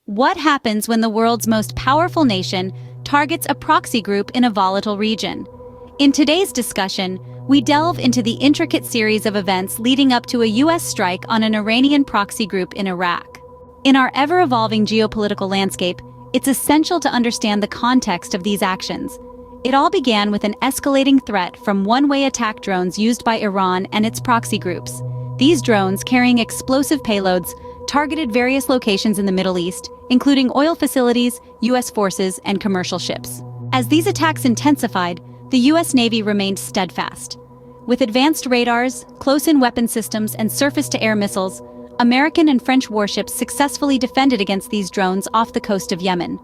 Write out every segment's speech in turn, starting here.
What happens when the world's most powerful nation targets a proxy group in a volatile region? In today's discussion, we delve into the intricate series of events leading up to a U.S. strike on an Iranian proxy group in Iraq. In our ever-evolving geopolitical landscape, it's essential to understand the context of these actions. It all began with an escalating threat from one-way attack drones used by Iran and its proxy groups. These drones, carrying explosive payloads, targeted various locations in the Middle East, including oil facilities, U.S. forces, and commercial ships. As these attacks intensified, the U.S. Navy remained steadfast. With advanced radars, close-in weapon systems, and surface-to-air missiles, American and French warships successfully defended against these drones off the coast of Yemen.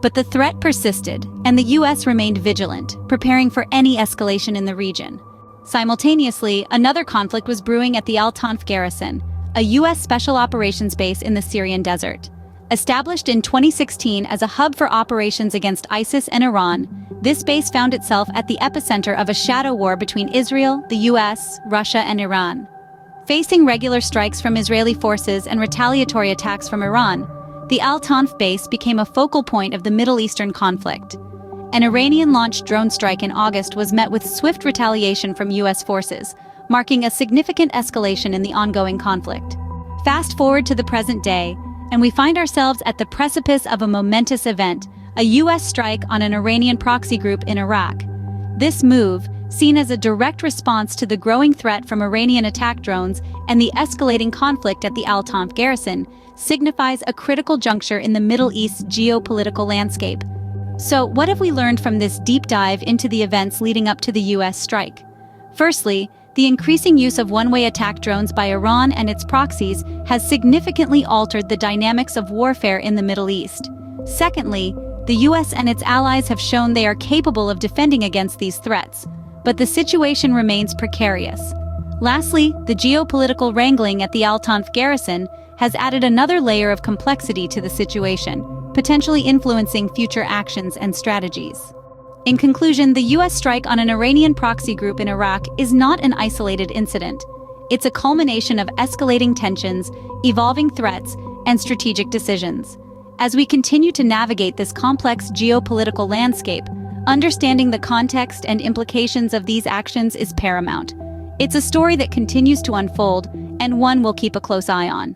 But the threat persisted, and the U.S. remained vigilant, preparing for any escalation in the region. Simultaneously, another conflict was brewing at the Al-Tanf garrison, a U.S. special operations base in the Syrian desert. Established in 2016 as a hub for operations against ISIS and Iran, this base found itself at the epicenter of a shadow war between Israel, the U.S., Russia, and Iran. Facing regular strikes from Israeli forces and retaliatory attacks from Iran, the Al-Tanf base became a focal point of the Middle Eastern conflict. An Iranian-launched drone strike in August was met with swift retaliation from U.S. forces, marking a significant escalation in the ongoing conflict. Fast forward to the present day, and we find ourselves at the precipice of a momentous event, a U.S. strike on an Iranian proxy group in Iraq. This move, seen as a direct response to the growing threat from Iranian attack drones and the escalating conflict at the Al-Tanf garrison, signifies a critical juncture in the Middle East's geopolitical landscape. So, what have we learned from this deep dive into the events leading up to the U.S. strike? Firstly, the increasing use of one-way attack drones by Iran and its proxies has significantly altered the dynamics of warfare in the Middle East. Secondly, the U.S. and its allies have shown they are capable of defending against these threats, but the situation remains precarious. Lastly, the geopolitical wrangling at the Al-Tanf garrison has added another layer of complexity to the situation, potentially influencing future actions and strategies. In conclusion, the U.S. strike on an Iranian proxy group in Iraq is not an isolated incident. It's a culmination of escalating tensions, evolving threats, and strategic decisions. As we continue to navigate this complex geopolitical landscape, understanding the context and implications of these actions is paramount. It's a story that continues to unfold, and one we'll keep a close eye on.